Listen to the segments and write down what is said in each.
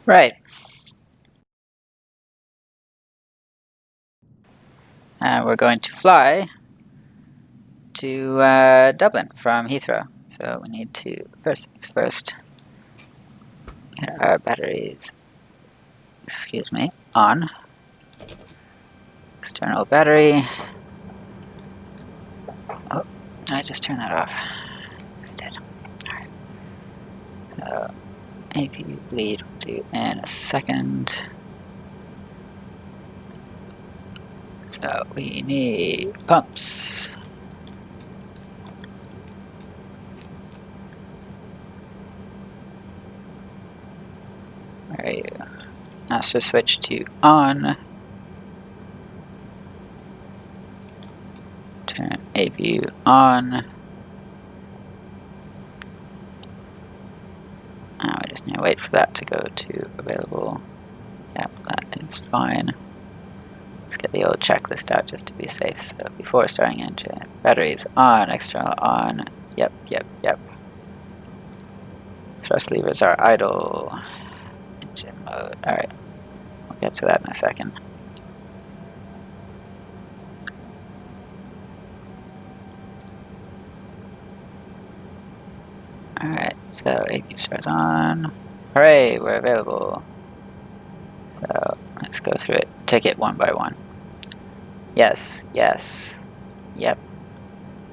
Right. And we're going to fly to Dublin from Heathrow. So we need to, first things first, get our batteries, on. External battery. Oh, did I just turn that off? I did. Alright. So, APU bleed will do in a second. So we need pumps. Where are you? Master switch to on. Turn APU on. We just need to wait for that to go to available. Yep, that is fine. Let's get the old checklist out just to be safe. So before starting engine, batteries on, external on. Yep. Thrust levers are idle. Engine mode. Alright. We'll get to that in a second. Alright, so APU starts on. Hooray, we're available. So let's go through it. Take it one by one. Yes. Yep.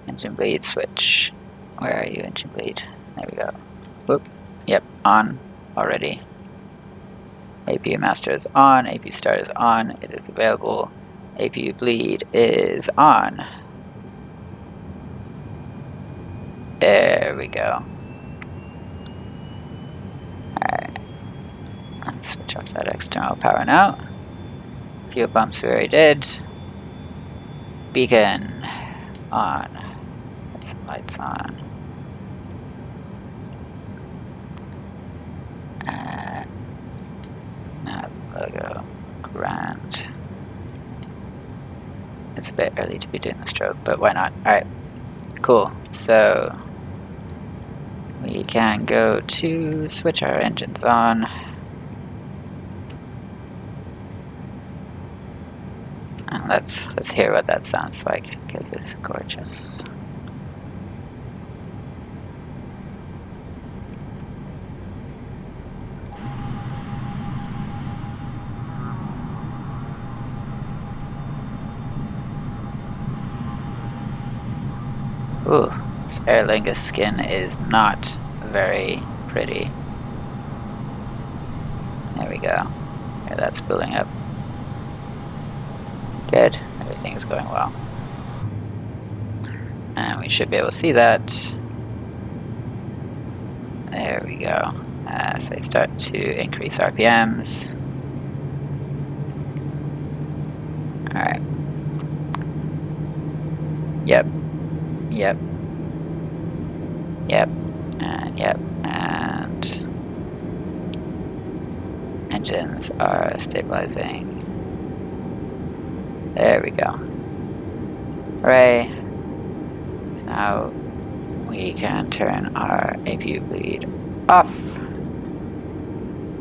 Engine bleed switch. Where are you, engine bleed? There we go. Whoop. Yep, on already. APU master is on. APU start is on. It is available. APU bleed is on. There we go. Alright. Let's switch off that external power now. Fuel pumps we already did. Beacon on. Get some lights on. Nav logo. Grand. It's a bit early to be doing the strobe, but why not? Alright. Cool. So we can go to switch our engines on. And let's hear what that sounds like, because it's gorgeous. Ooh, this Aer Lingus skin is not very pretty. There we go. Yeah, that's building up. Good. Everything is going well. And we should be able to see that. There we go. As I start to increase RPMs. Alright. Yep. And engines are stabilizing. There we go. Hooray. So now we can turn our APU bleed off.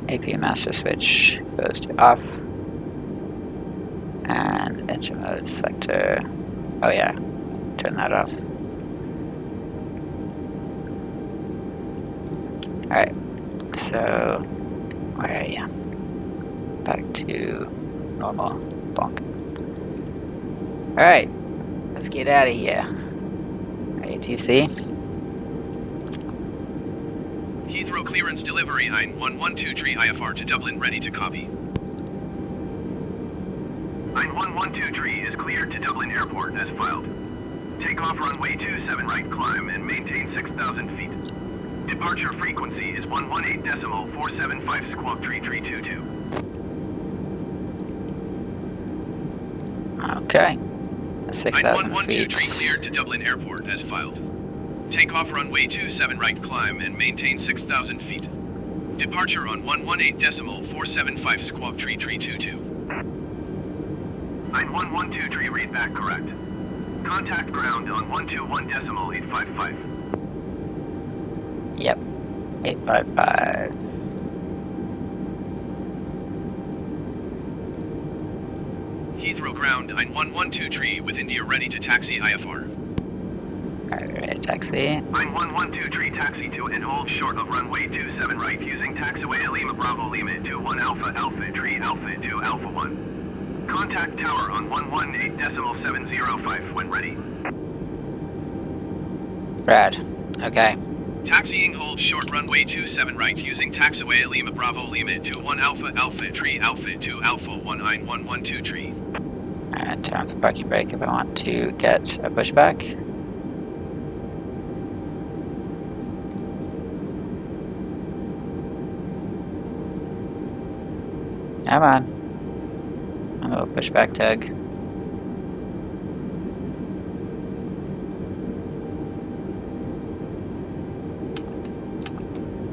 APU master switch goes to off. And engine mode selector. Oh yeah, turn that off. Alright, so where are you? Back to normal. Bonk. Alright, let's get out of here. ATC. Heathrow clearance delivery 9112 IFR to Dublin, ready to copy. 9112 is cleared to Dublin Airport as filed. Takeoff runway 27 right climb and maintain 6,000 feet. Departure frequency is 118.475 squawk 3322. Okay. 6,000 feet. 9112 cleared to Dublin Airport as filed. Takeoff runway 27 right climb and maintain 6,000 feet. Departure on 118.475 squawk 3322. 9112 read back correct. Contact ground on 121.855. Yep. 855. Heathrow ground 9112 tree with India ready to taxi IFR. Alright, we're ready to taxi. 9112 tree taxi to and hold short of runway 27 right using taxiway Lima Bravo Lima 21 Alpha Alpha tree Alpha 2 Alpha 1. Contact tower on 118.705 when ready. Brad. Okay. Taxiing hold short runway 27 right using taxiway Lima Bravo Lima 21 Alpha Alpha tree Alpha 2 Alpha 19112 tree. Alright, turn on the parking brake if I want to get a pushback. Come on. A little pushback tug.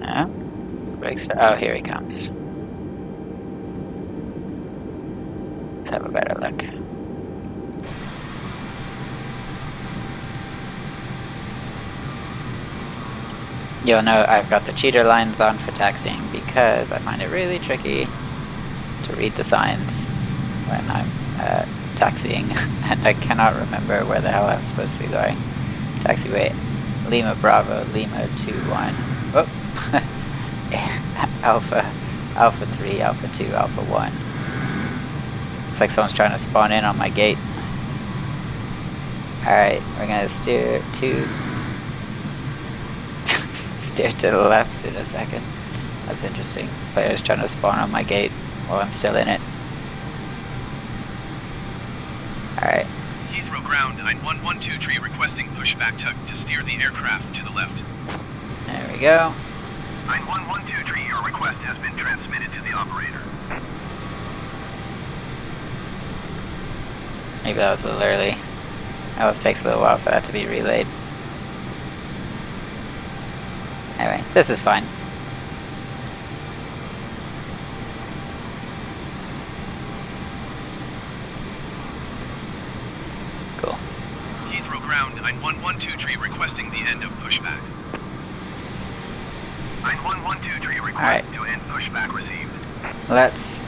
No? Brakes are, oh, here he comes. Let's have a better look. You'll know I've got the cheater lines on for taxiing because I find it really tricky to read the signs when I'm taxiing and I cannot remember where the hell I'm supposed to be going. Taxiway Lima Bravo Lima 21. Oh. Alpha 3 Alpha 2 Alpha 1. Looks like someone's trying to spawn in on my gate. Alright, we're gonna steer to steer to the left in a second. That's interesting. Player's trying to spawn on my gate while I'm still in it. Alright. Heathrow ground 9112 tree requesting pushback tug to steer the aircraft to the left. There we go. 9112 tree, your request has been transmitted to the operator. Maybe that was a little early. It always takes a little while for that to be relayed. Anyway, this is fine. Cool. Heathrow ground 9112 tree requesting the end of pushback. 9112 tree request Alright. to end pushback received. Let's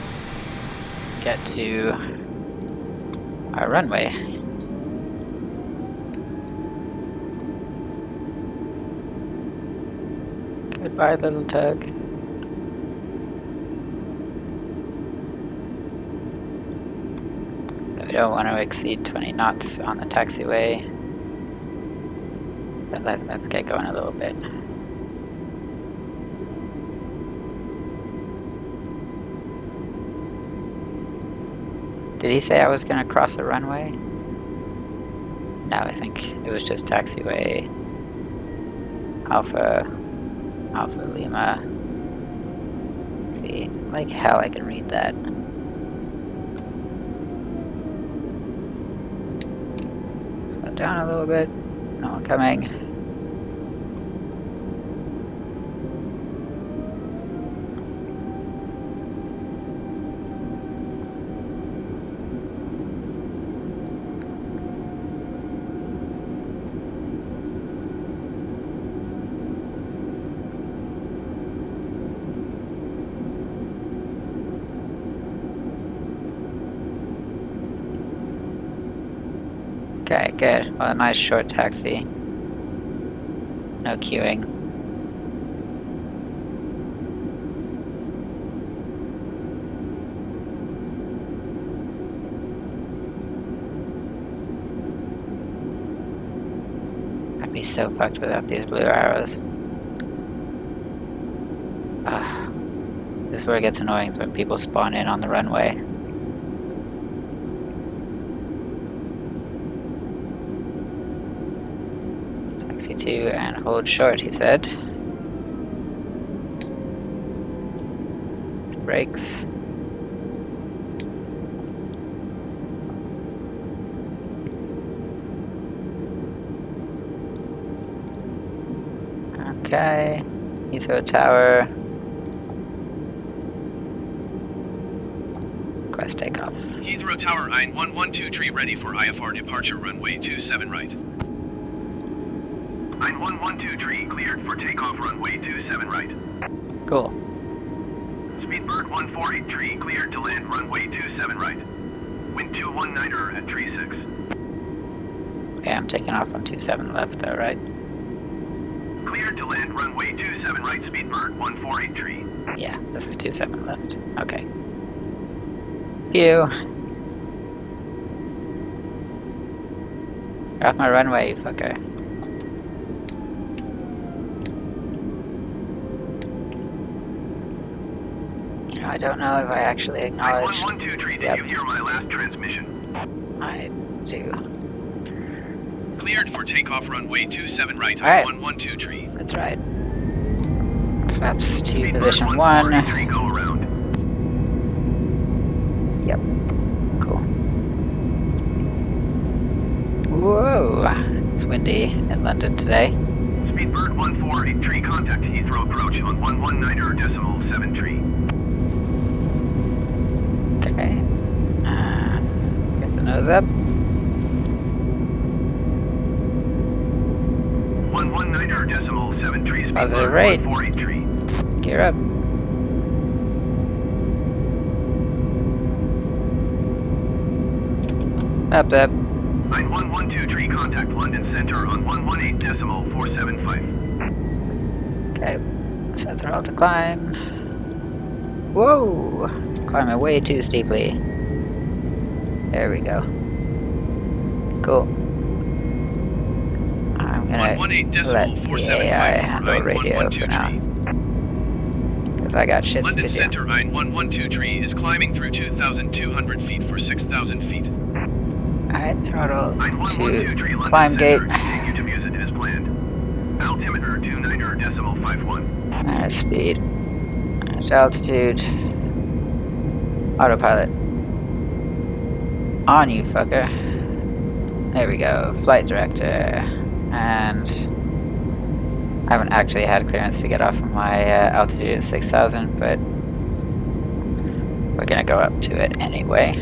get to our runway. Goodbye, little tug. We don't want to exceed 20 knots on the taxiway. But let's get going a little bit. Did he say I was going to cross the runway? No, I think it was just taxiway Alpha Lima. See, like hell I can read that. Slow down a little bit. No one coming. Okay, good. Well, a nice short taxi. No queuing. I'd be so fucked without these blue arrows. This is where it gets annoying, is when people spawn in on the runway. Taxi 2 and hold short, he said. Brakes. Okay, Heathrow Tower. Request takeoff. Heathrow Tower 9112 tree ready for IFR departure runway 27 right. 9112 tree cleared for takeoff runway 27 right. Cool. Speedbird 148 tree cleared to land runway 27 right. Wind 219er at 36. Okay, I'm taking off on 27 left though, right? Cleared to land runway 27 right, Speedbird 148 tree. Yeah, this is 27 left. Okay. Phew. Get off my runway, you fucker. You know, I don't know if I actually acknowledge. 9112 tree, did you hear my last transmission? I do. Cleared for takeoff runway 27 right, Alright. 112 tree. That's right. Flaps to Speedbird position 143, 1. go around. Yep. Cool. Whoa! It's windy in London today. Speedbird 148 contact Heathrow approach on 119er decimal 7 tree. Okay. Get the nose up. 119er decimal 7 tree. Positive Speedbird rate. 148 Gear up. Up, up. 9112 tree, contact London Center on 118 decimal 475. Okay. Set throttle to climb. Whoa! Climbing way too steeply. There we go. Cool. I'm gonna 118 let decimal the AI handle 475 radio for now. Because I got shits London to do. Center 112 tree is climbing through 2,200 feet for 6,000 feet. Alright, throttle 9112 to tree, London climb gate. Center, continue to use it as planned. Altimeter 29er decimal 51. Speed. There's altitude. Autopilot. On you, fucker. There we go. Flight director. And I haven't actually had clearance to get off of my altitude at 6,000, but we're gonna go up to it anyway.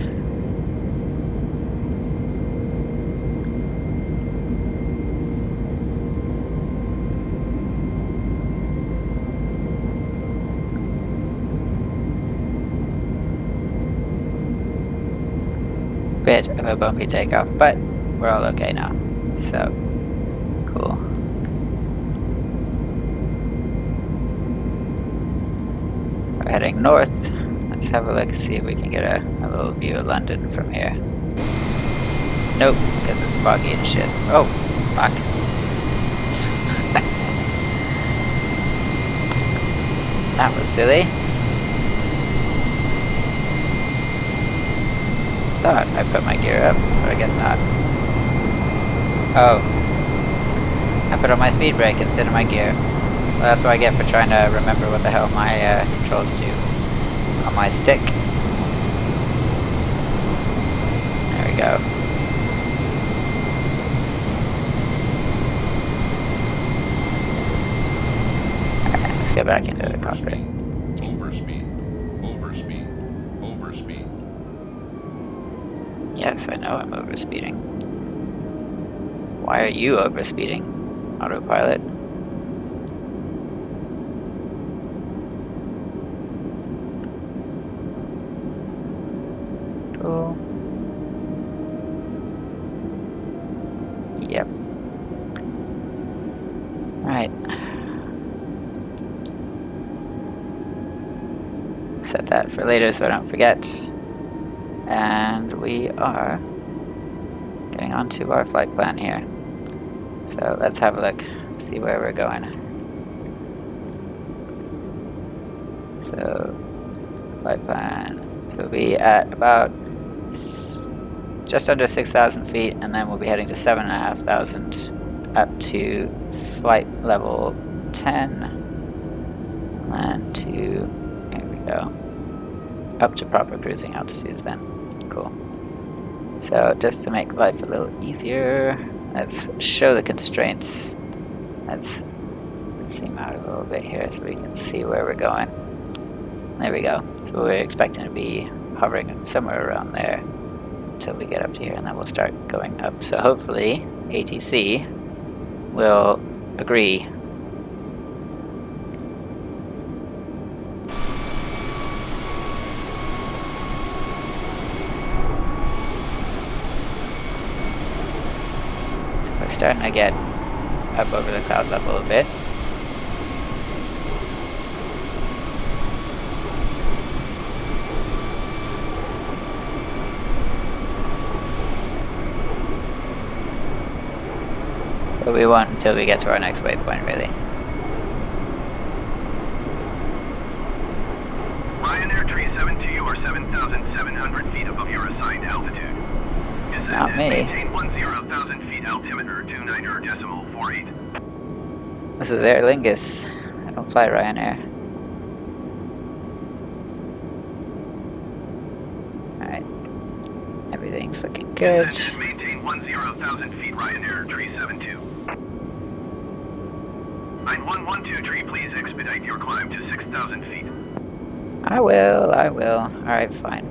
Bit of a bumpy takeoff, but we're all okay now. So, cool. We're heading north. Let's have a look, see if we can get a little view of London from here. Nope, because it's foggy and shit. Oh, fuck. That was silly. Thought I put my gear up, but I guess not. Oh. I put on my speed brake instead of my gear. Well, that's what I get for trying to remember what the hell my controls do on my stick. There we go. Alright, let's get back into the cockpit. Overspeed. Yes, I know I'm overspeeding. Why are you overspeeding, autopilot? Cool. Yep. Right. Set that for later so I don't forget. And we are getting onto our flight plan here. So let's have a look, see where we're going. So, flight plan. So we'll be at about just under 6,000 feet, and then we'll be heading to 7,500 up to flight level 10. And to, there we go, up to proper cruising altitudes then. Cool. So just to make life a little easier, let's show the constraints. Let's zoom out a little bit here so we can see where we're going. There we go. So we're expecting to be hovering somewhere around there until we get up to here, and then we'll start going up. So hopefully ATC will agree. starting to get up over the cloud level a bit. But we won't until we get to our next waypoint, really. Ryanair 372, you are 7,700 feet above your assigned altitude. Descend Not and me. maintain 10,000 feet altimeter 29.48. This is Aer Lingus. I don't fly Ryanair. Alright. Everything's looking good. Descend and maintain 10,000 feet Ryanair 372. 9112 please expedite your climb to 6,000 feet. I will. Alright, fine.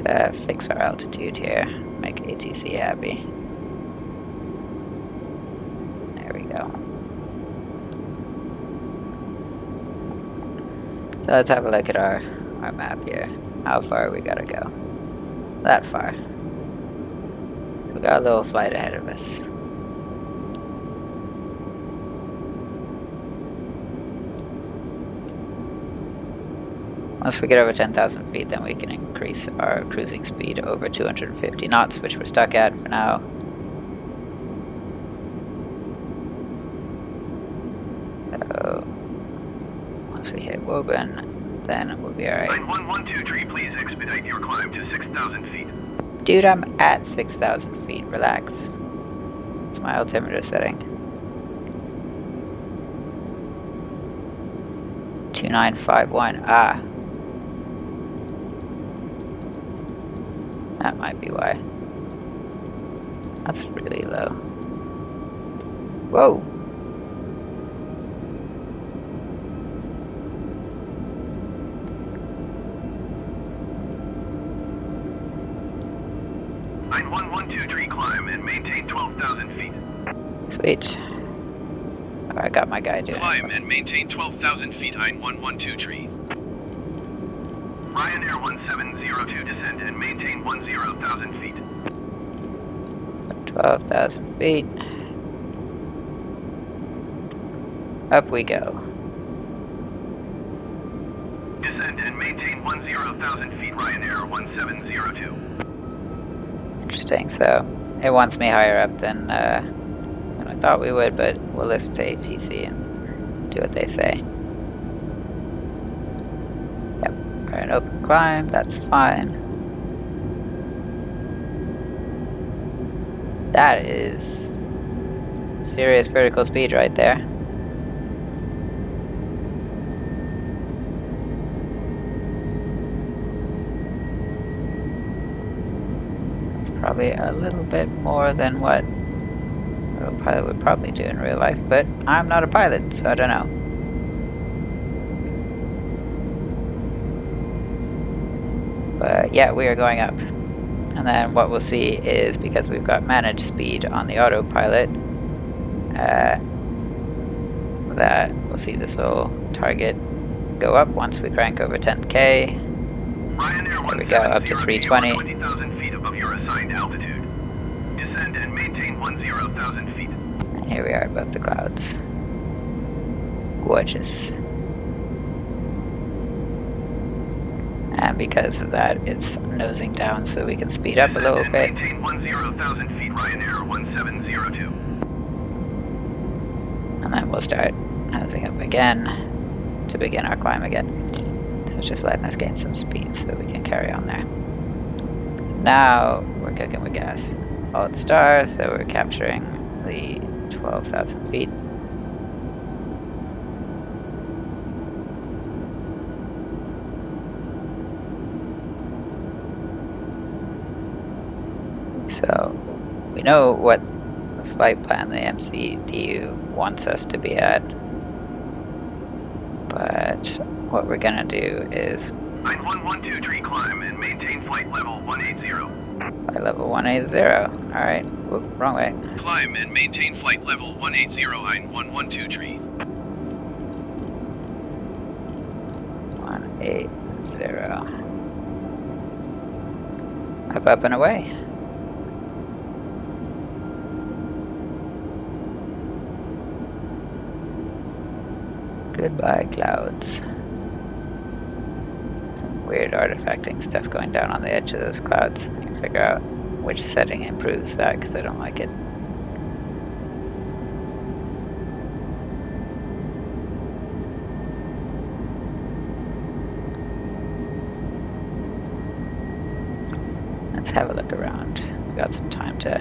Let's fix our altitude here. Make ATC happy. There we go. So let's have a look at our map here. How far we gotta go? That far. We got a little flight ahead of us. Once we get over 10,000 feet, then we can increase our cruising speed over 250 knots, which we're stuck at for now. So, once we hit Woburn, then we'll be alright. 9112 please expedite your climb to 6,000 feet. Dude, I'm at 6,000 feet. Relax. It's my altimeter setting. 2951. Ah. That might be why. That's really low. Whoa! Line 1123 climb and maintain 12,000 feet. Sweet. I got my guy doing Climb it. and maintain 12,000 feet Hein 112 tree. Ryanair 1702 descend and maintain 10,000 feet. 12,000 feet. Up we go. Descend and maintain 10,000 feet Ryanair 1702. Interesting, so it wants me higher up than I thought we would, but we'll listen to ATC and do what they say. Yep, we're an open climb, that's fine. That is some serious vertical speed right there. It's probably a little bit more than what a pilot would probably do in real life, but I'm not a pilot, so I don't know. But yeah, we are going up. And then what we'll see is, because we've got managed speed on the autopilot, that we'll see this little target go up once we crank over 10K. There we go, up to 320. 20,000 feet above your assigned altitude. Descend and maintain 10,000 feet. And here we are above the clouds. Gorgeous. And because of that, it's nosing down so we can speed up a little bit. Maintain 10,000 feet Ryanair 1702. And then we'll start nosing up again to begin our climb again. So it's just letting us gain some speed so we can carry on there. Now we're cooking with gas. Alt star, so we're capturing the 12,000 feet. So we know what the flight plan the MCDU wants us to be at, but what we're gonna do is 9112 climb and maintain flight level 180. flight level 180. Alright, whoop, wrong way. Climb and maintain flight level 180 Hein 112 tree. 180. Up, up, and away. Goodbye, clouds. Some weird artifacting stuff going down on the edge of those clouds. I can figure out which setting improves that because I don't like it. Let's have a look around. We got some time to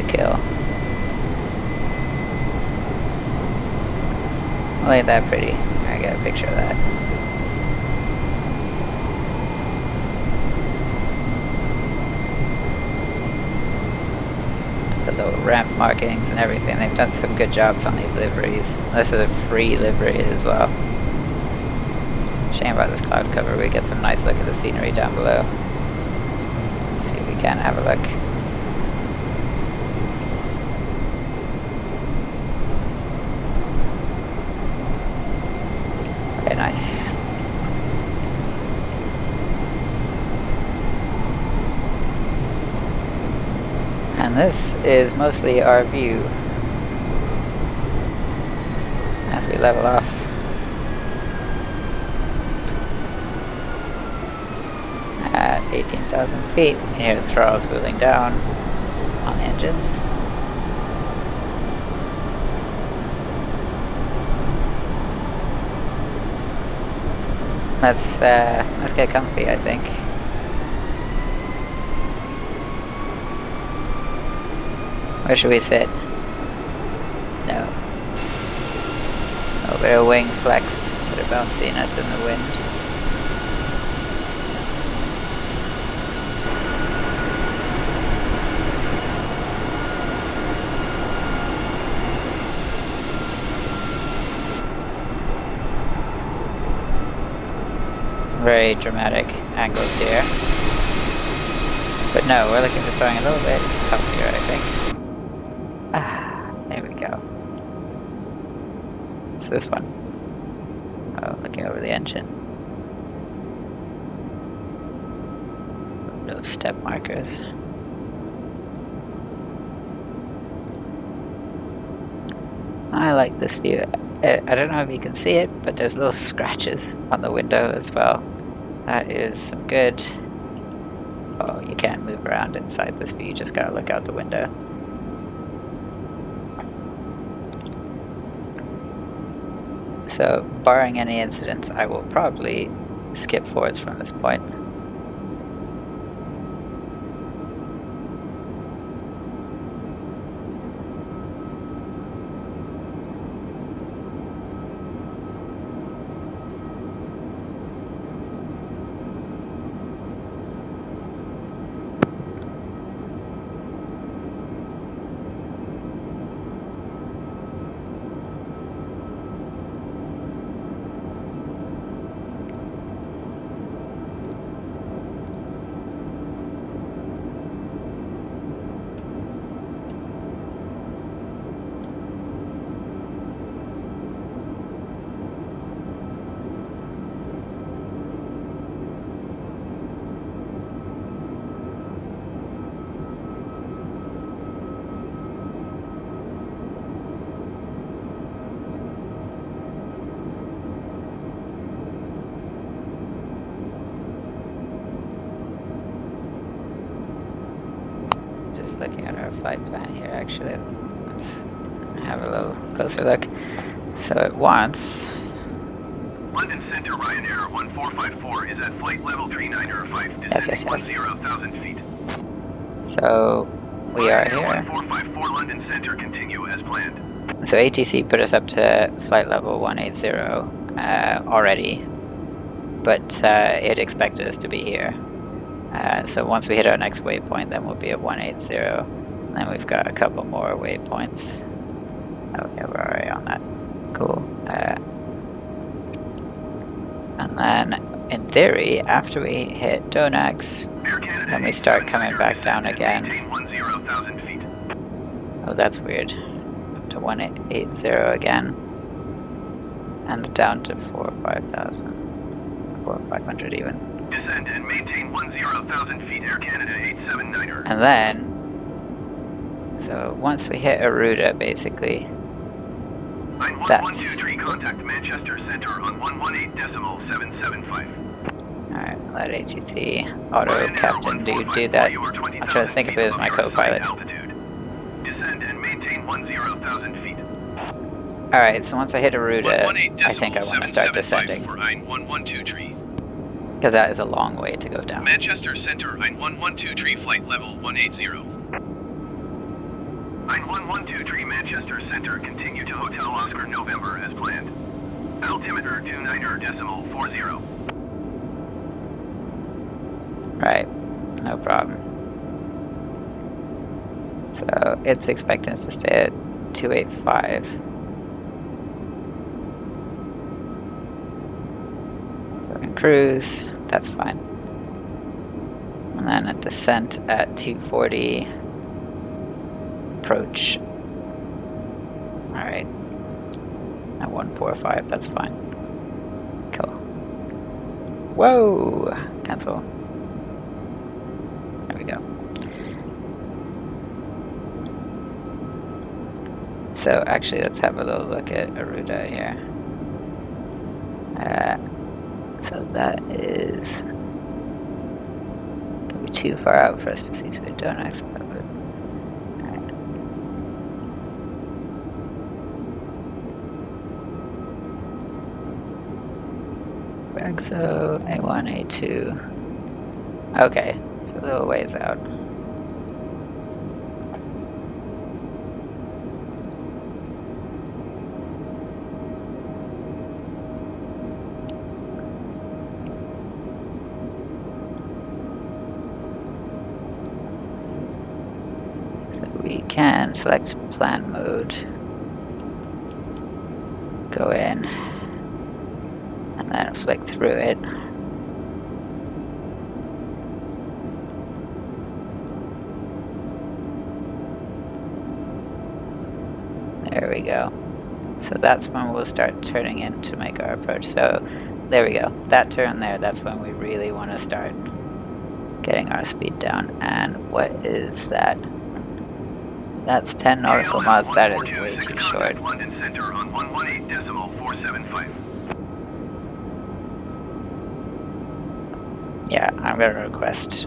kill. Well, ain't that pretty? I got a picture of that. The little ramp markings and everything. They've done some good jobs on these liveries. This is a free livery as well. Shame about this cloud cover. We get some nice look at the scenery down below. Let's see if we can have a look. Very nice. And this is mostly our view as we level off. At 18,000 feet, you can hear the throttles moving down on the engines. Let's get comfy, I think. Where should we sit? No. A little bit of wing flex, bit of bounciness in the wind. Very dramatic angles here. But no, we're looking for something a little bit comfier, I think. Ah, there we go. It's this one. Oh, looking over the engine. No step markers. I like this view. I don't know if you can see it, but there's little scratches on the window as well. That is some good. Oh, you can't move around inside this view, you just gotta look out the window. So, barring any incidents, I will probably skip forwards from this point. Just looking at our flight plan here, actually. Let's have a little closer look. So it wants... London Center Ryanair 1454 is at flight level 395, descending 10,000 feet. So we are here. 1454 London Center, continue as planned. So ATC put us up to flight level 180 already, but it expected us to be here. So once we hit our next waypoint, then we'll be at 180. And then we've got a couple more waypoints. Okay, we're already on that. Cool. And then, in theory, after we hit Donax, then we start coming back down again. Oh, that's weird. Up to 180 again. And down to 4,500. 4,500 even. Descend and maintain 10,000 feet, Air Canada 879er. And then, so once we hit Aruda, basically, 9123, contact Manchester Center on 118.775. Alright, let ATC auto captain do that. I'm trying to think if it was my co-pilot. Descend and maintain 10,000 feet. Alright, so once I hit Aruda, I think I want to start descending. For 9123. Because that is a long way to go down. Manchester Center 9123 flight level 180. 9123 Manchester Center, continue to Hotel Oscar November as planned. Altimeter 29.40. Right, no problem. So it's expecting us to stay at 285. So we can cruise, that's fine. And then a descent at 240. Approach. Alright. At 145, that's fine. Cool. Whoa! Cancel. There we go. So actually, let's have a little look at Aruda here. So that is gonna be too far out for us to see, so we don't expect it. So A1, A2. Okay, it's a little ways out. So we can select plan mode, go in, and then flick through it. There we go. So that's when we'll start turning in to make our approach. So there we go. That turn there, that's when we really want to start getting our speed down. And what is that? That's 10 nautical miles. That is way too short. London Center on 118.475. Yeah, I'm going to request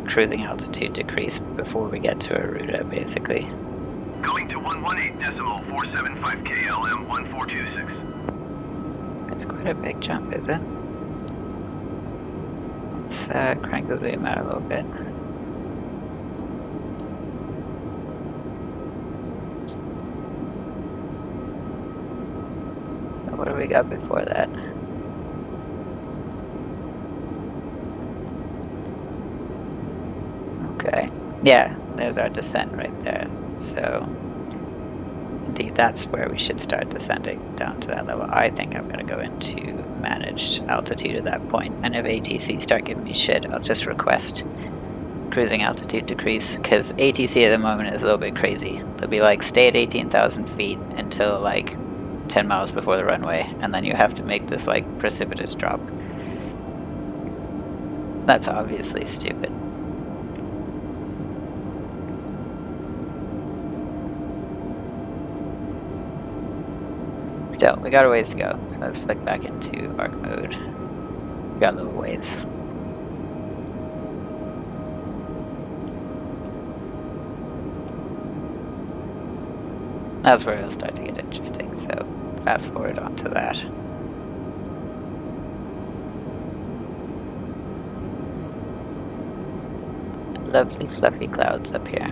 cruising altitude decrease before we get to Aruda, basically. Going to 118.475 KLM 1426. It's quite a big jump, is it? Let's crank the zoom out a little bit. So what do we got before that? Okay, yeah, there's our descent right there. So, indeed, that's where we should start descending down to that level. I think I'm going to go into managed altitude at that point, and if ATC start giving me shit, I'll just request cruising altitude decrease, because ATC at the moment is a little bit crazy. They'll be like, stay at 18,000 feet until like 10 miles before the runway, and then you have to make this like precipitous drop. That's obviously stupid. Still, we got a ways to go, so let's flick back into arc mode. We got a little ways. That's where it'll start to get interesting, so fast forward onto that. Lovely fluffy clouds up here.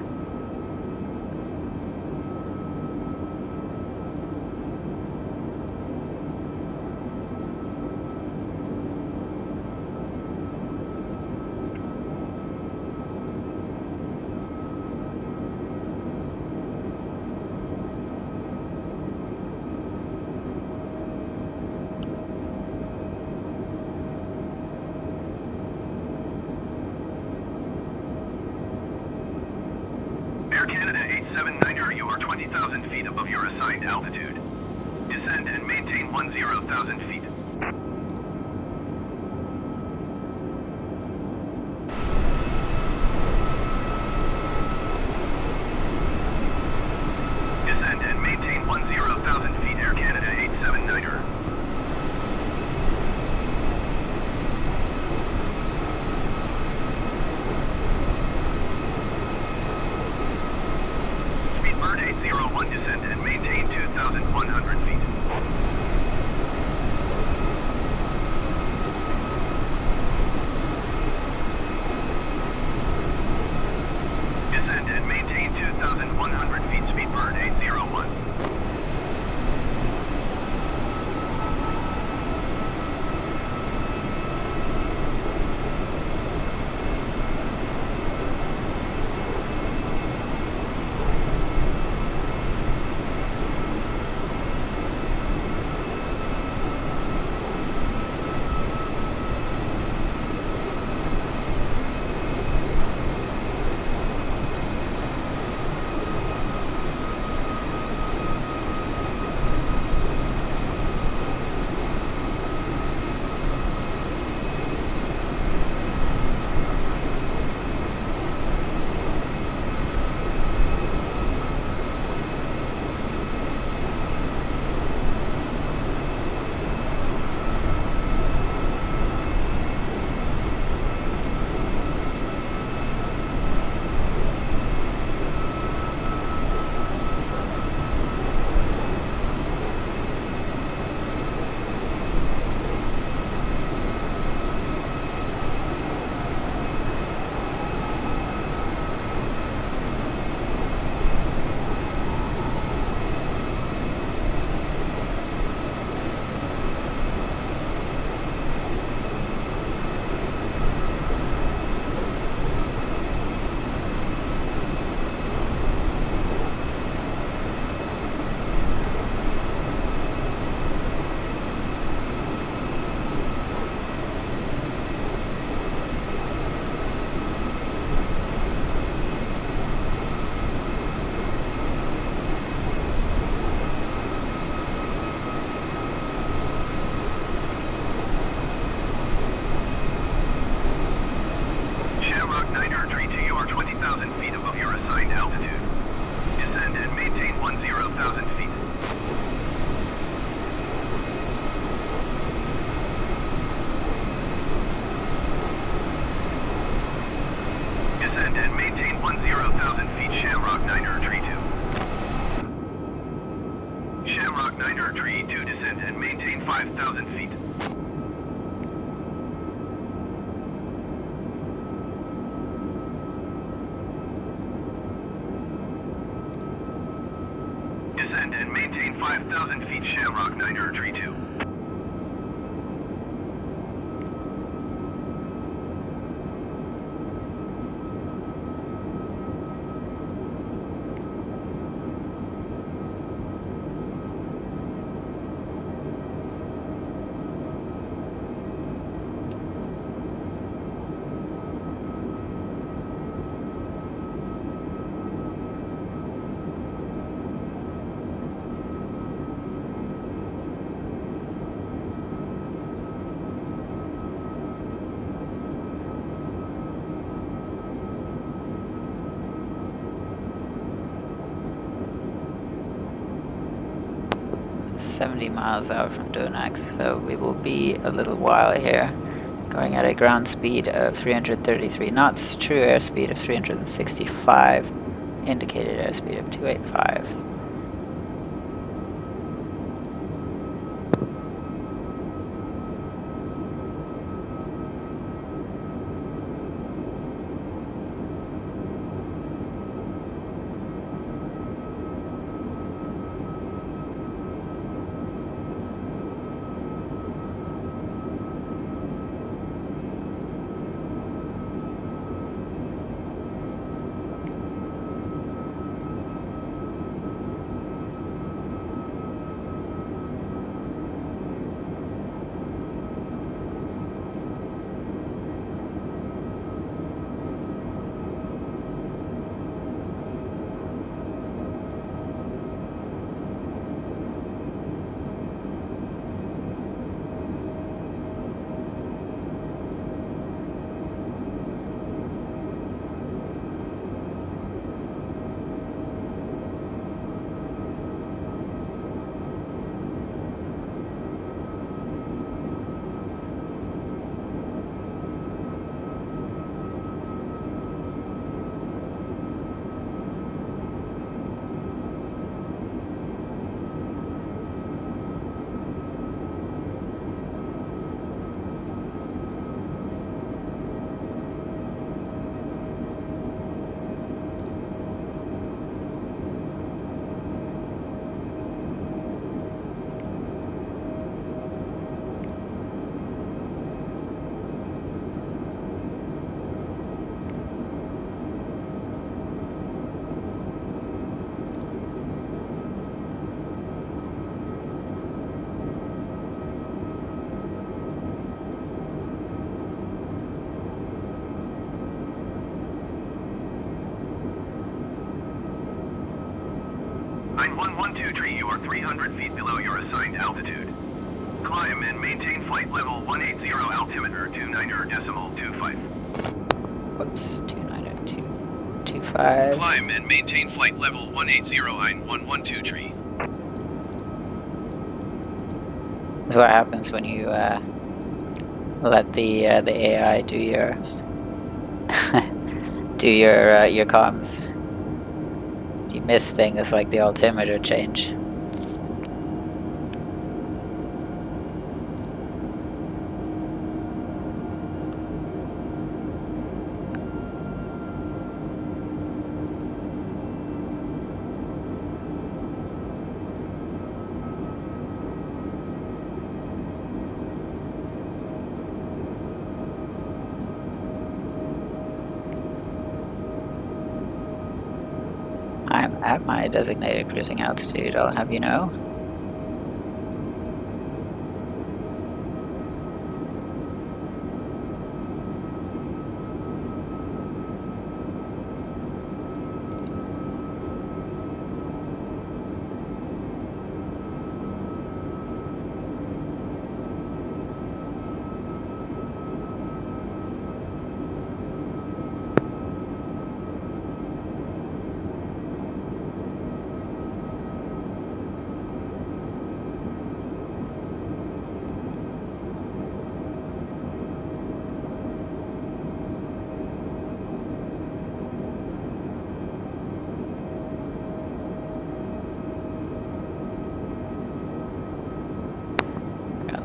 Air Canada 879er, you are 20,000 feet above your assigned altitude. Descend and maintain 10,000 feet. Descend and maintain 10,000 feet. 5,000 feet Shamrock 9er tree 2. Miles out from Donax, so we will be a little while here, going at a ground speed of 333 knots, true airspeed of 365, indicated airspeed of 285. Tree, you are 300 feet below your assigned altitude. Climb and maintain flight level 180 altimeter 29.25. Whoops, 290.25. Climb and maintain flight level 180 tree. That's what happens when you let the AI do your your comms. You miss things like the altimeter change. I'm at my designated cruising altitude, I'll have you know.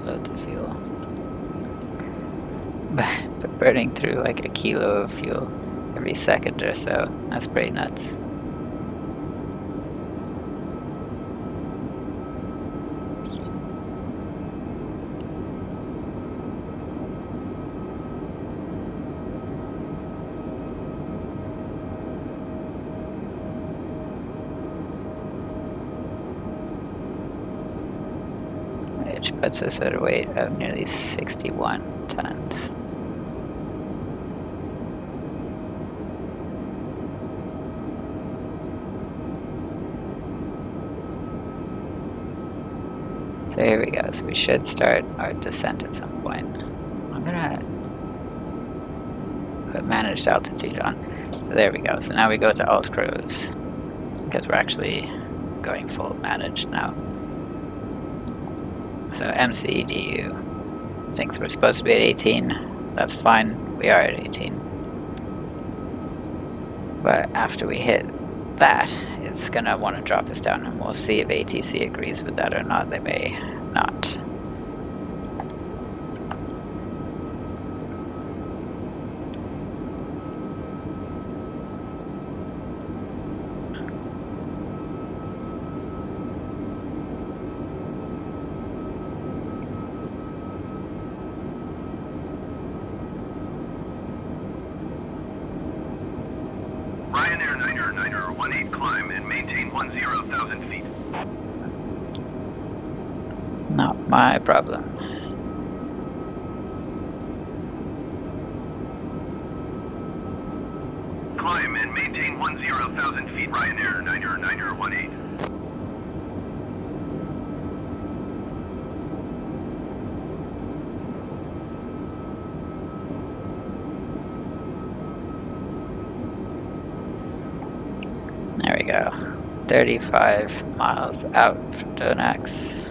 Loads of fuel. But burning through like a kilo of fuel every second or so, that's pretty nuts. puts us at a weight of nearly 61 tons. So here we go. So we should start our descent at some point. I'm gonna put managed altitude on. So there we go. So now we go to alt cruise because we're actually going full managed now. So MCDU thinks we're supposed to be at 18. That's fine. We are at 18. But after we hit that, it's gonna want to drop us down, and we'll see if ATC agrees with that or not. They may not. Ryanair 9er 18 climb and maintain 10,000 feet. Not my problem. Climb and maintain 10,000 feet. Ryanair 9er 18. There we go. 35 miles out from Donax.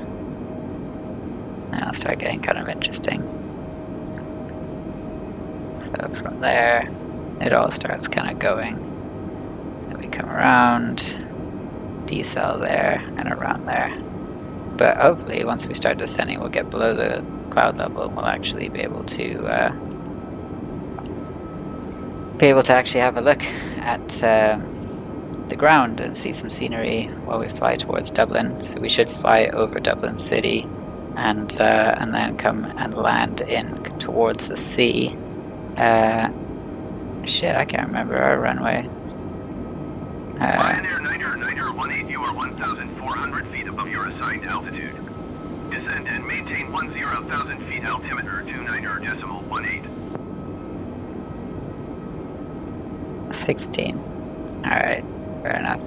Now it'll start getting kind of interesting. So from there, it all starts kind of going. So we come around, decel there, and around there. But hopefully, once we start descending, we'll get below the cloud level, and we'll actually be able to actually have a look at the ground and see some scenery while we fly towards Dublin. So we should fly over Dublin City, and then come and land in towards the sea. Shit, I can't remember our runway. Ryanair 9er 18, you are 1,400 feet above your assigned altitude. Descend and maintain 10,000 feet. Altimeter 29.18. 16. Alright, fair enough.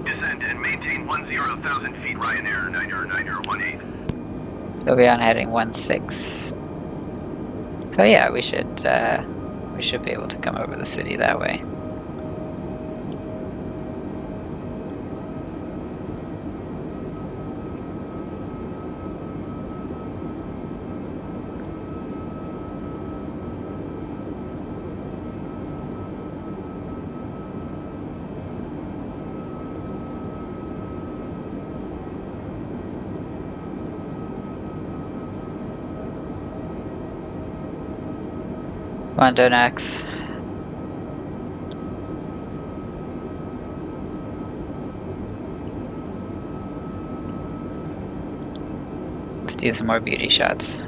Descend and maintain 10,000 feet. Ryanair 9er 18. So we're on heading 16. So yeah, we should be able to come over the city that way. Come on, Donax. Let's do some more beauty shots.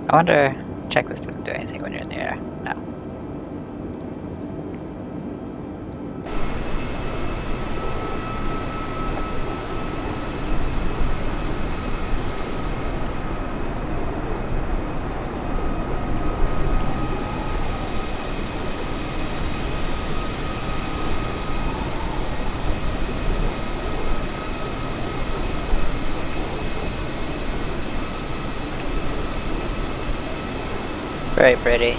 I wonder, checklist doesn't do anything when you're in the air. No. Very pretty.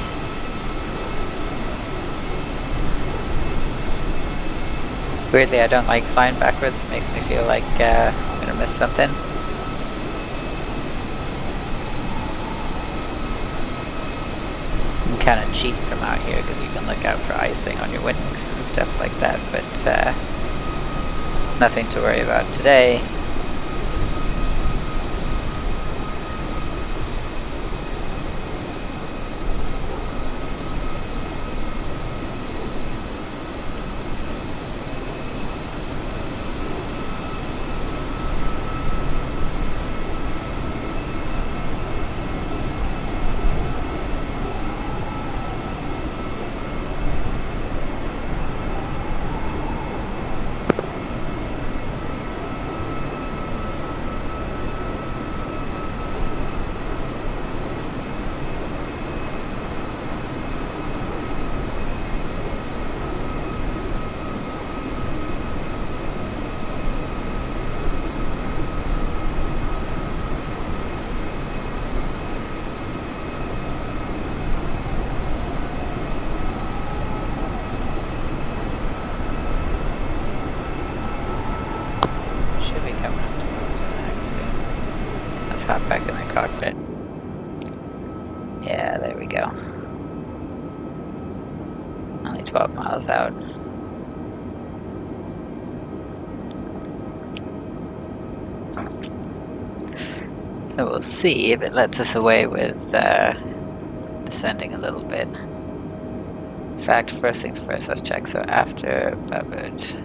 Weirdly, I don't like flying backwards. It makes me feel like I'm gonna miss something. You can kind of cheat from out here because you can look out for icing on your wings and stuff like that, but nothing to worry about today. Let's hop back in the cockpit. Yeah, there we go. Only 12 miles out. So we'll see if it lets us away with descending a little bit. In fact, first things first, let's check. So after beverage.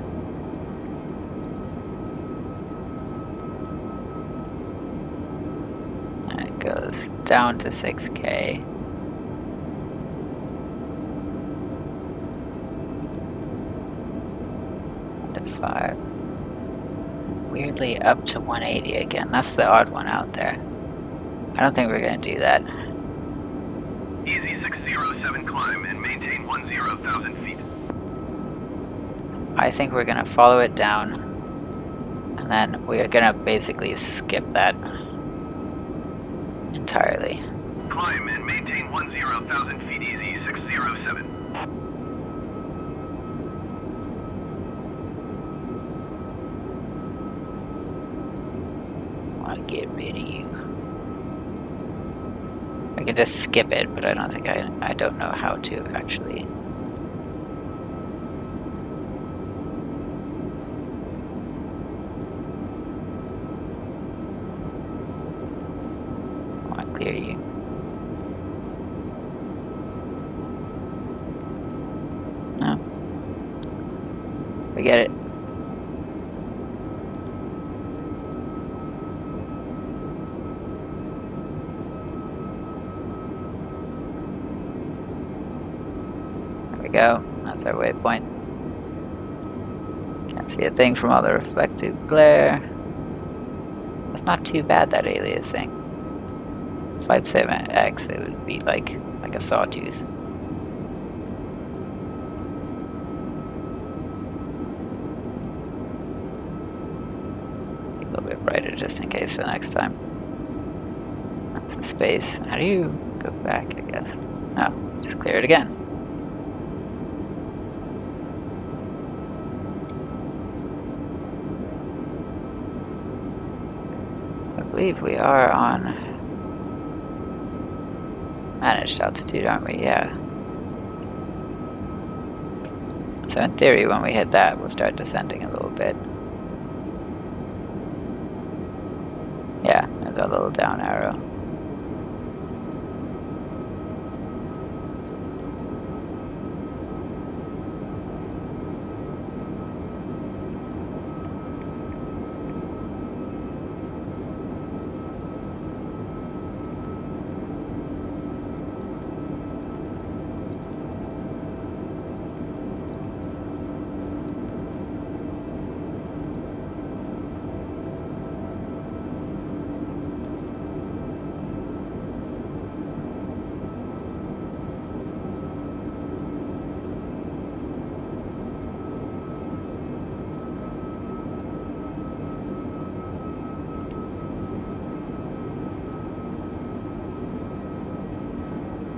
And it goes down to 6K. To 5. Weirdly up to 180 again. That's the odd one out there. I don't think we're going to do that. Easy 607 climb and maintain 10,000 feet. I think we're going to follow it down. And then we are going to basically skip that entirely. Climb and maintain 10,000 feet easy 607. I want to get rid of you. I can just skip it, but I don't think I don't know how to actually. I want to clear you. No. Forget it. Go. That's our waypoint. Can't see a thing from all the reflective glare. That's not too bad, that alias thing. Flight 7X, it would be like a sawtooth. A little bit brighter just in case for the next time. That's the space. How do you go back, I guess? No, just clear it again. I believe we are on managed altitude, aren't we? Yeah. So in theory, when we hit that, we'll start descending a little bit. Yeah, there's our little down arrow.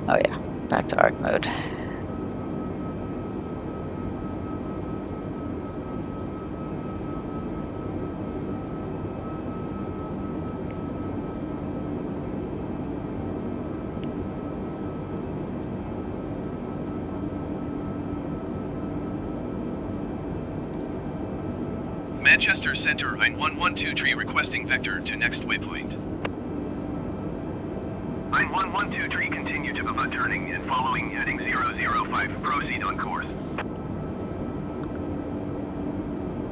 Oh yeah, back to arc mode. Manchester Center 9112 requesting vector to next waypoint. 9112 continue to pivot turning and following heading 005. Proceed on course.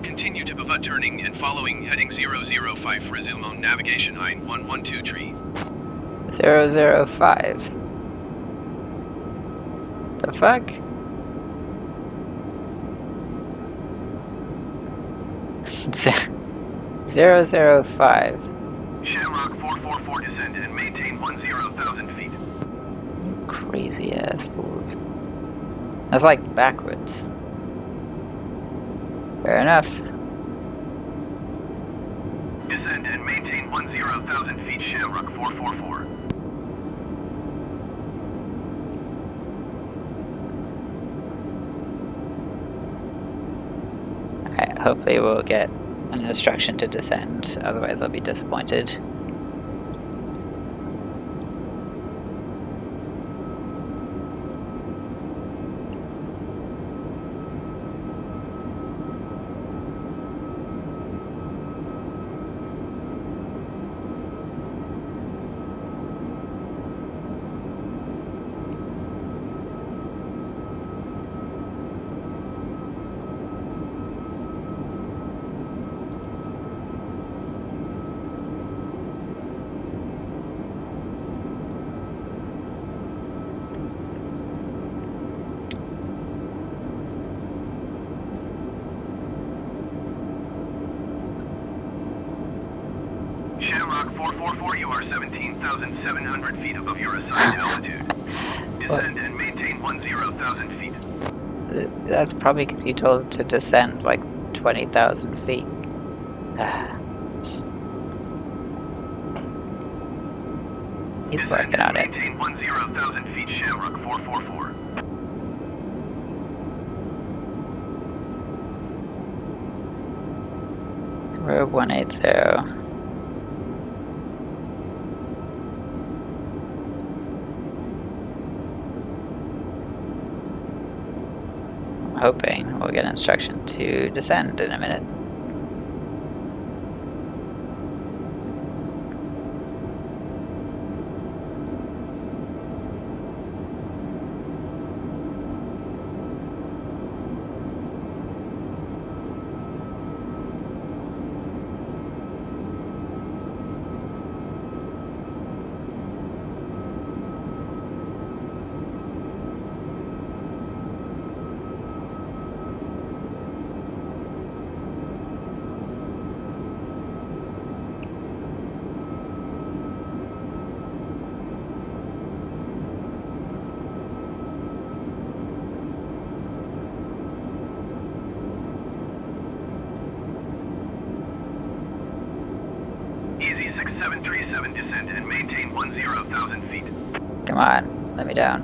Continue to pivot turning and following heading 005. Resume on navigation 9112. 005. The fuck? Zero 005. Shamrock 444 descend and maintain 10,000 feet. Crazy ass fools. That's like backwards. Fair enough. Descend and maintain 10,000 feet. Shamrock 444. Alright, hopefully we'll get an instruction to descend, otherwise I'll be disappointed. Shamrock 444, you are 17,700 feet above your assigned altitude. Descend and maintain 10,000 feet. That's probably because you told him to descend like 20,000 feet. He's Descend working on and it. maintain 10,000 feet, Shamrock 444. Road 180. I'm hoping we'll get instruction to descend in a minute. Easy 6737, descend and maintain 10,000 feet. Come on, let me down.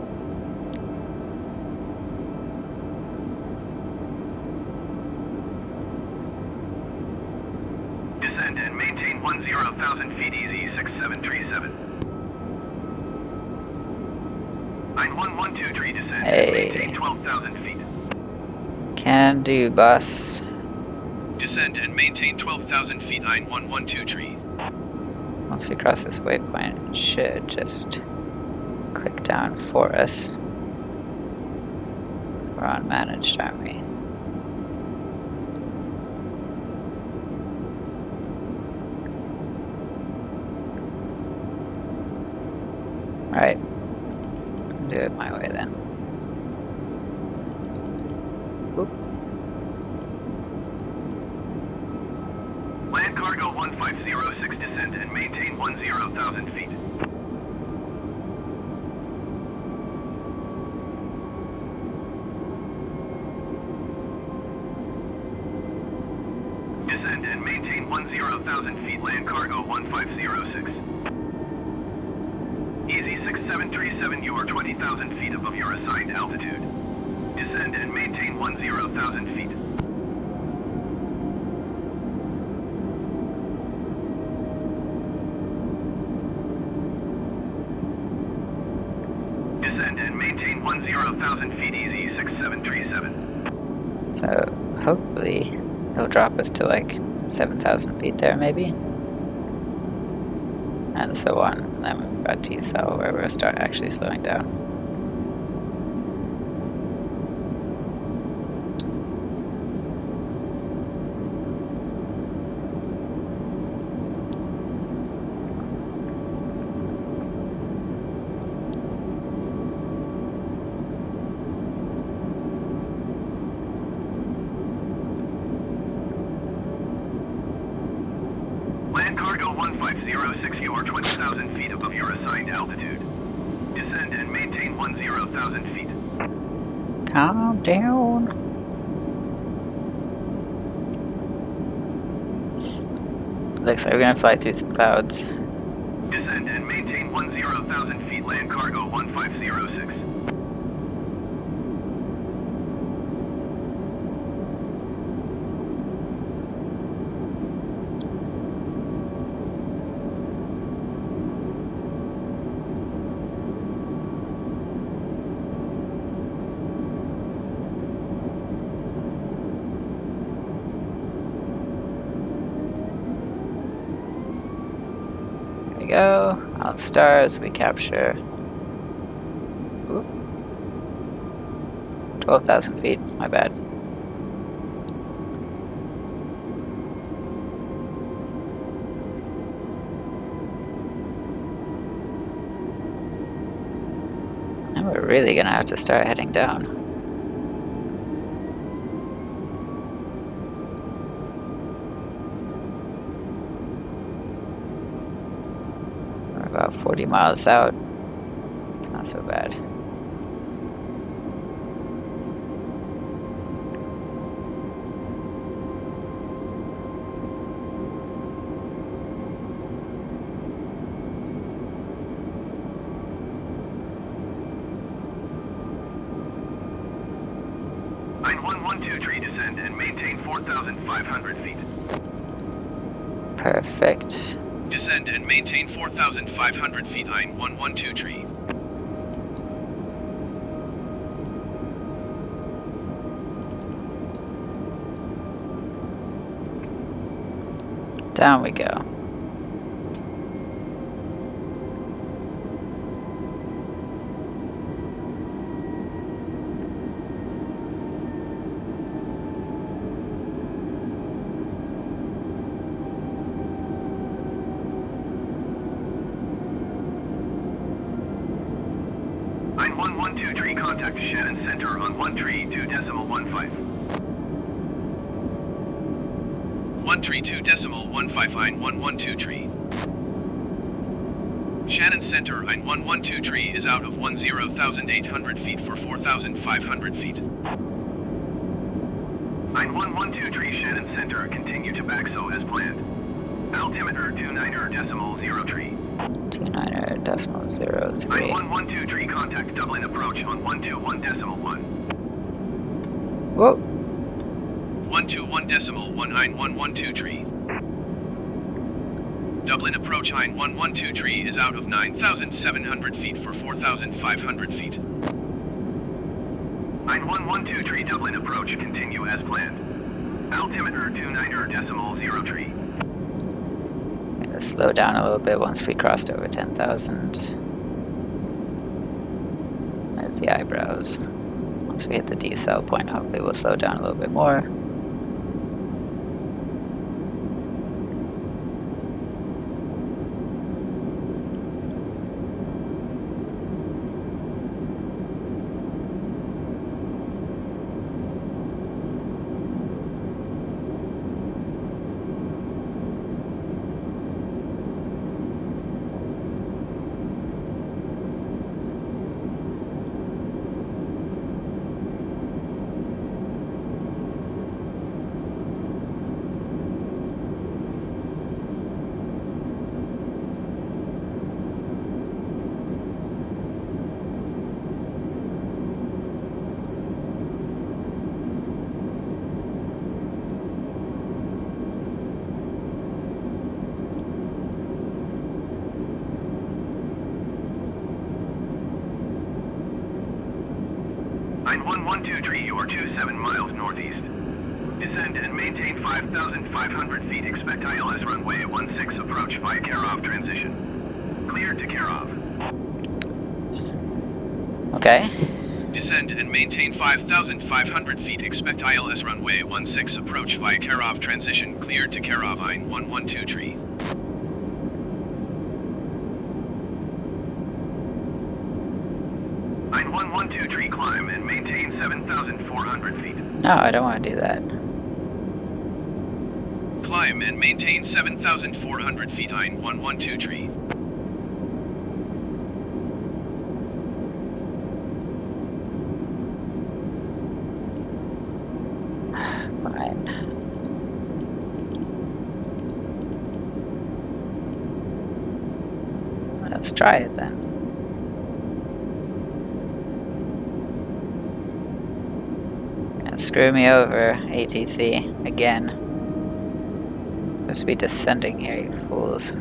Descend and maintain 10,000 feet, easy 6737. 9112 tree, descend and maintain 12,000 feet. Can do, boss. Descend and maintain 12,000 feet 9112 tree. Once we cross this waypoint, it should just click down for us. We're on managed, aren't we? Alright. Do it my way then. Oop. Land cargo 1506, descend and maintain 10,000 feet. Descend and maintain 10,000 feet, land cargo 1506. Easy 6737, you are 20,000 feet above your assigned altitude. Descend and maintain 10,000 feet. Descend and maintain 10,000 feet, easy 6737. So hopefully he'll drop us to like 7,000 feet there maybe. And so on. And then we've got T-cell where we'll start actually slowing down. Land cargo 1506, you are 20,000 feet above your assigned altitude. Descend and maintain 10,000 feet. Calm down. Looks like we're gonna fly through some clouds. Descend and maintain 10,000 feet, land cargo 1506. There we go. On stars, we capture 12,000 feet. My bad. And we're really gonna have to start heading down. About 40 miles out. It's not so bad. Line 112 tree descend and maintain 4,500 feet. Perfect. Descend and maintain 4,500 feet. Line 112 tree. Down we go. Line 112 tree, contact Shannon Center on 132.15. 132.15. Line 112 tree. Shannon Center. Line 112 tree is out of 10,800 feet for 4,500 feet. Line 112 tree, Shannon Center, continue to backso as planned. Altimeter 29.03. 29.03. Line 112 tree, contact Dublin approach on 121.1. Whoa. 121.1. Line 112 tree. Dublin approach. Line 112 tree is out of 9,700 feet for 4,500 feet. Line 112 tree, Dublin approach, continue as planned. Altimeter 29.03. Let's slow down a little bit once we crossed over 10,000. There's the eyebrows. Once we hit the decel point, hopefully we'll slow down a little bit more. Line 112 tree, you are 27 miles northeast. Descend and maintain 5,500 feet. Expect ILS runway 16 approach via Karov transition. Cleared to Karov. Okay. Descend and maintain 5,500 feet. Expect ILS runway 16 approach via Karov transition. Cleared to Karov. Line 112 tree. Line 112 tree, climb and maintain 7,400 feet. No, I don't want to do that. Climb and maintain 7,400 feet. Line 112 tree. Fine. Let's try it then. Screw me over, ATC, again. Supposed to be descending here, you fools.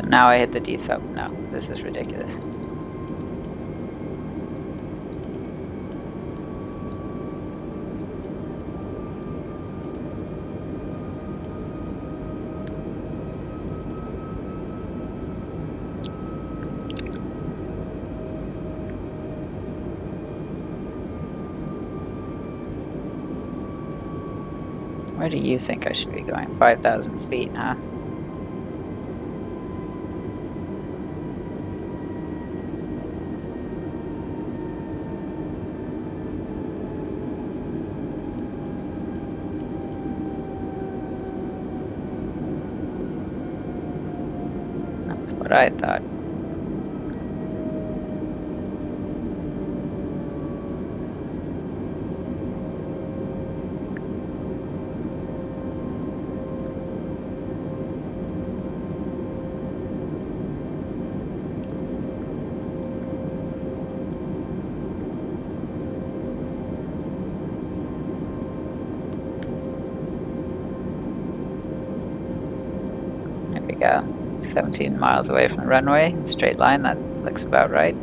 Now I hit the D-sub. No, this is ridiculous. Where do you think I should be going? 5,000 feet, huh? That's what I thought. There we go. 17 miles away from the runway. Straight line, that looks about right.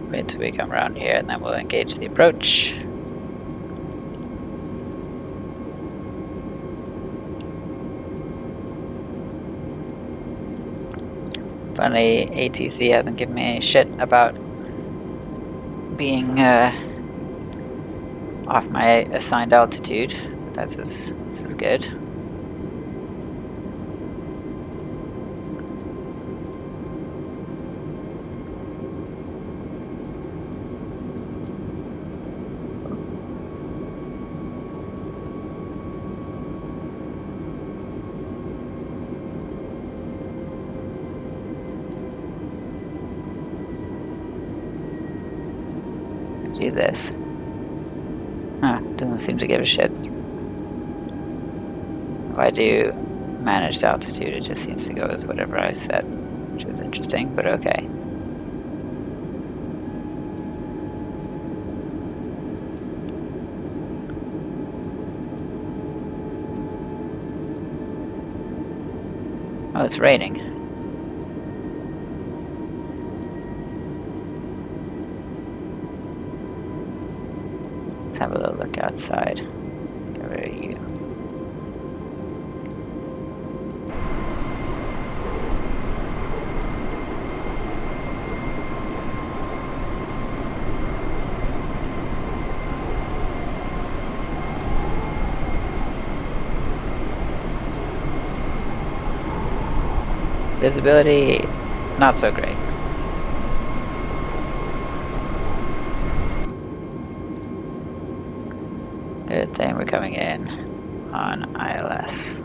Wait till we come around here and then we'll engage the approach. Finally, ATC hasn't given me any shit about being off my assigned altitude. This is good. Do this. Huh, doesn't seem to give a shit. If I do managed altitude, it just seems to go with whatever I set, which is interesting, but okay. Oh, it's raining. Let's have a little look outside. Where are you? Visibility, not so great. Good thing we're coming in on ILS.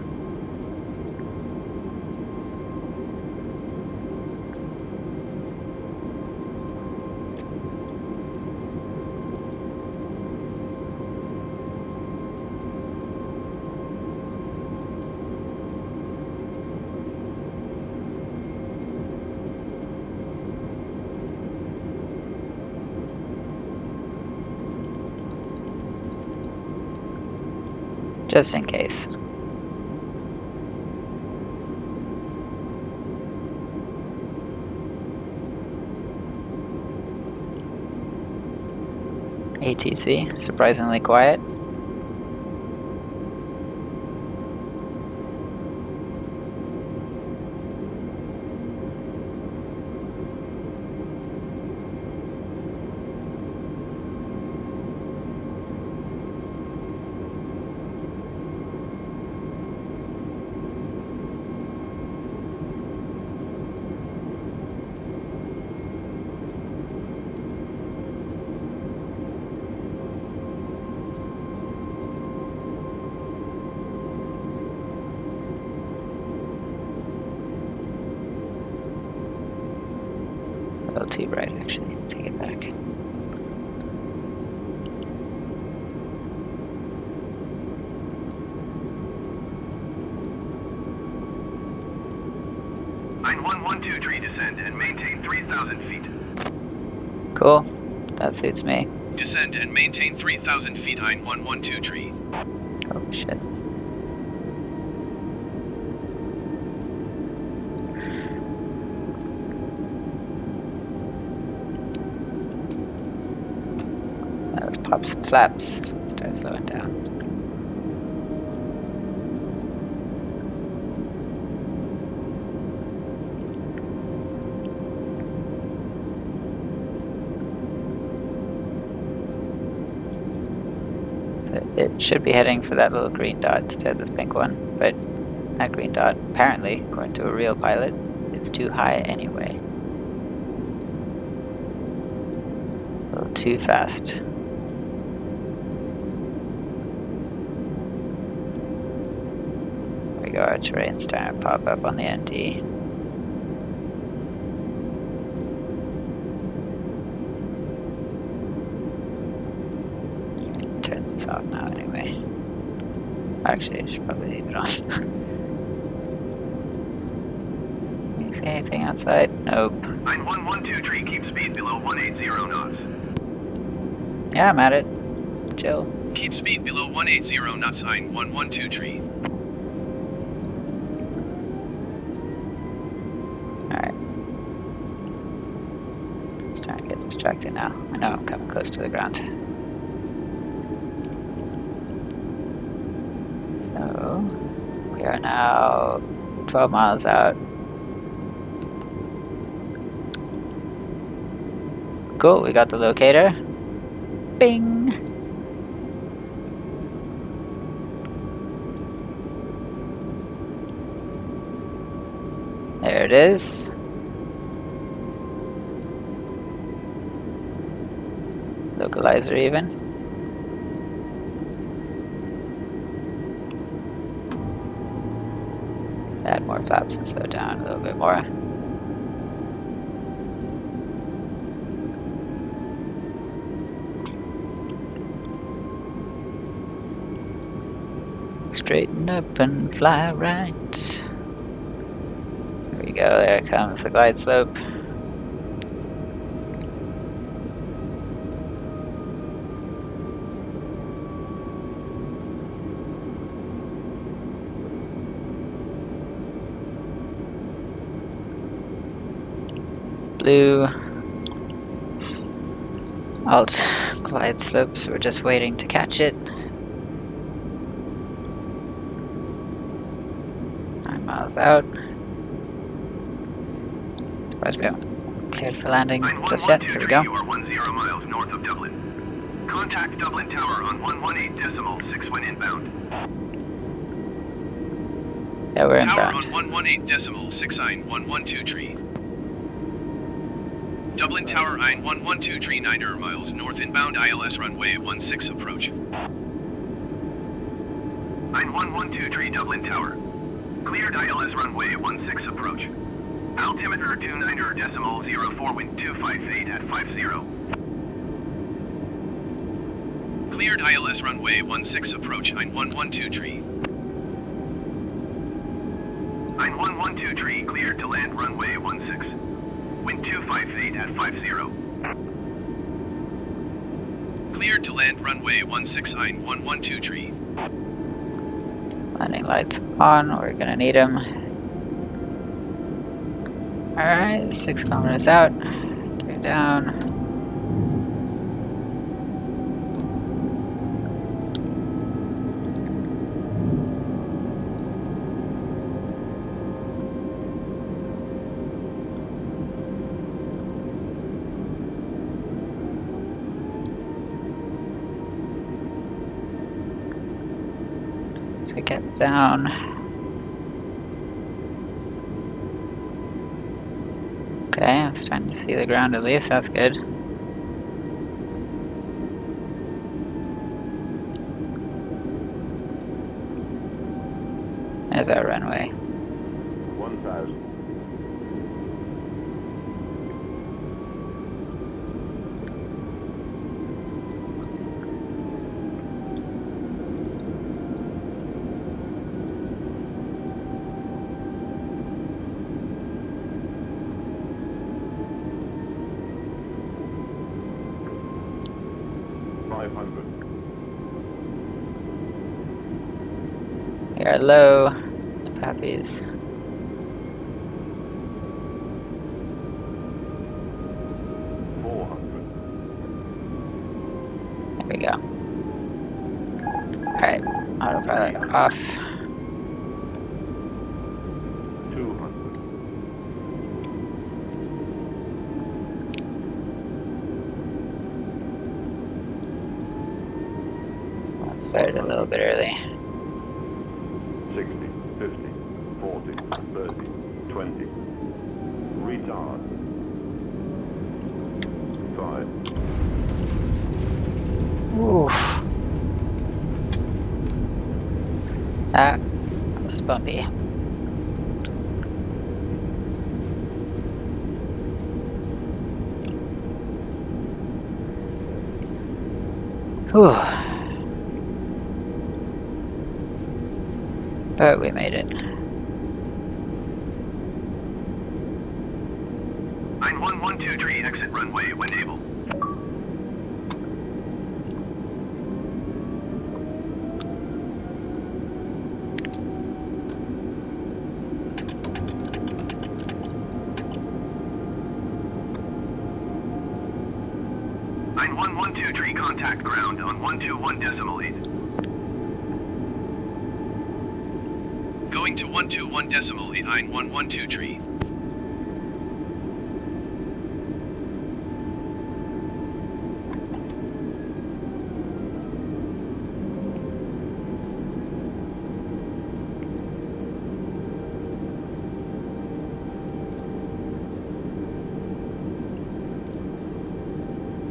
Just in case. ATC, surprisingly quiet. A little too bright, actually. Take it back. Ein 112 tree descend and maintain 3,000 feet. Cool. That suits me. Descend and maintain 3,000 feet Ein 112 tree. Oh shit. Let's pop some flaps. Start slowing down. It should be heading for that little green dot instead of this pink one, but that green dot, apparently, according to a real pilot, is too high anyway. A little too fast. There we go, our terrain's starting to pop up on the ND. Turn this off now anyway. Actually, I should probably leave it on. You see anything outside? Nope. 9112 keep speed below 180 knots. Yeah, I'm at it. Chill. Keep speed below 180 knots. 9112. Alright. Starting to get distracted now. I know I'm coming close to the ground. So, we are now 12 miles out. Cool, we got the locator. Bing! There it is. Localizer even. Let's add more flaps and slow down a little bit more. Straighten up and fly right. There we go, there comes the glide slope. Blue. Alt glide slopes, we're just waiting to catch it. 9 miles out. Surprised we haven't cleared for landing just yet. Here we go. You are 10 miles north of Dublin. Contact Dublin Tower on 118.6 when inbound. Yeah, we're Tower inbound. on 118.6 112. Dublin Tower 112 9 miles north inbound ILS runway 16 approach. 9112 Dublin Tower. Cleared ILS runway 16 approach. Altimeter 29.04 wind 258 at 50. Cleared ILS runway 16 approach 9112. 9112 cleared to land runway 16. Wind 258 at 50. Cleared to land runway 16 112. Landing lights on, we're gonna need them. Alright, 6 kilometers out. Go down. So get down. Okay, I'm starting to see the ground at least, that's good. There's our runway. 1,000. We are low. Puppies. There we go. Alright, autopilot off. 200. Fair to bit early. 60, 50, 40, 30, 20. Retard. 5. Oof. That was bumpy. Whew. But we made it. 9112 exit runway when able. Nine 1123 contact ground on 121.8. Going to 121.8 9112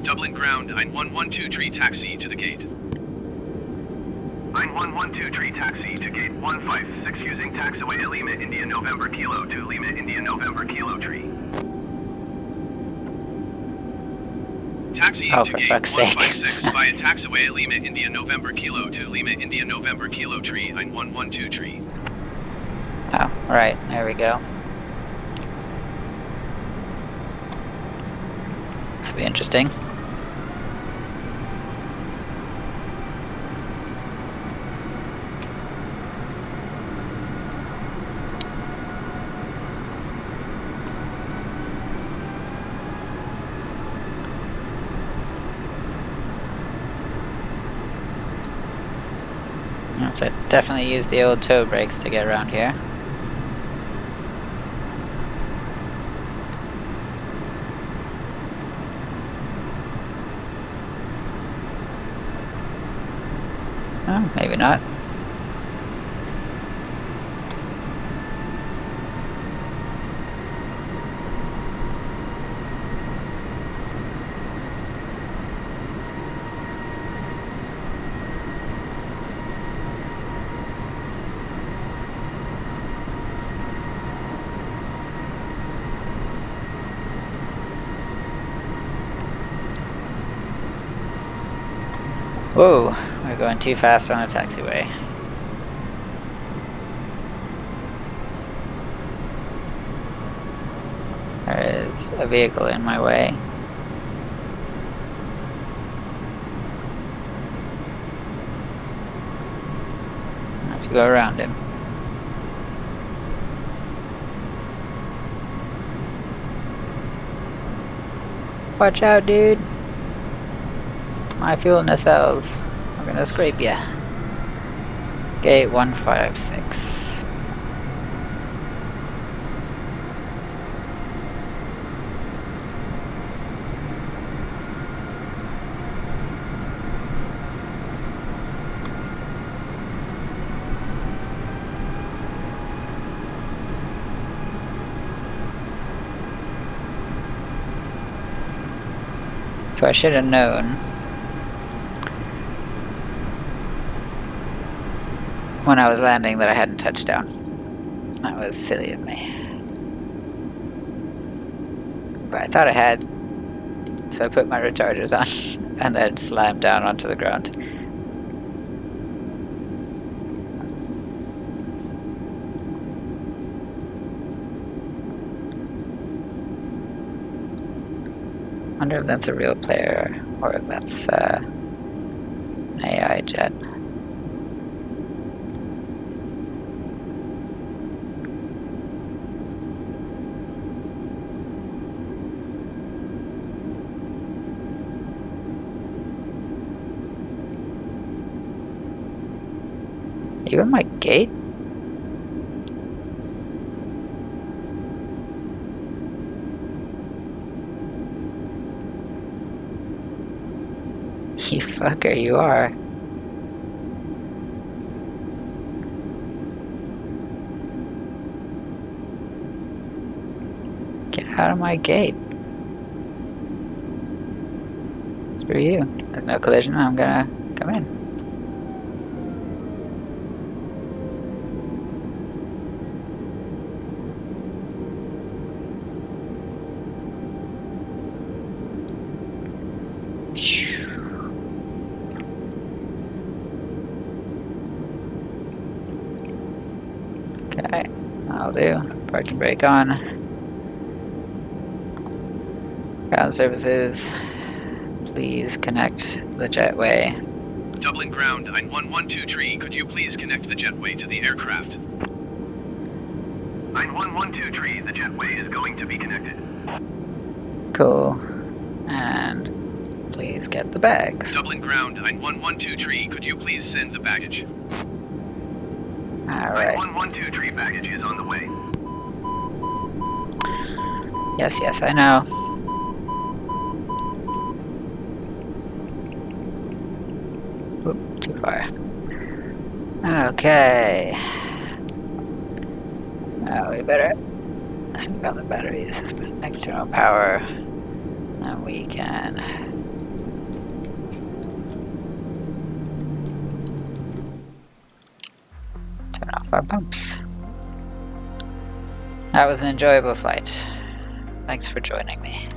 Dublin ground 9123 taxi to the gate. 9112 taxi to gate 156 using taxiway Lima India November Kilo to Lima India November Kilo tree. Taxi Oh, to for gate fuck's sake. 156 via taxiway Lima India November Kilo to Lima India November Kilo tree 9112. Oh, right, there we go. This will be interesting. I have to definitely use the old toe brakes to get around here. Oh, maybe not. Whoa, we're going too fast on a taxiway. There is a vehicle in my way. I have to go around him. Watch out, dude. My fuel nacelles. I'm gonna scrape ya. Gate 156. So I should have known when I was landing that I hadn't touched down. That was silly of me. But I thought I had, so I put my retarders on and then slammed down onto the ground. I wonder if that's a real player or if that's an AI jet. You in my gate? You fucker, you are. Get out of my gate. Screw you. There's no collision. I'm gonna come in. Okay, I'll do. Parking brake on. Ground services. Please connect the jetway. Dublin ground 9112 tree, could you please connect the jetway to the aircraft? 9112 tree, the jetway is going to be connected. Cool. And please get the bags. Dublin ground 9112 tree, could you please send the baggage? Alright. 9112 tree baggage is on the way. Yes, I know. Oop, too far. Okay. Now we better swing down the batteries. External power. And we can turn off our pumps. That was an enjoyable flight. Thanks for joining me.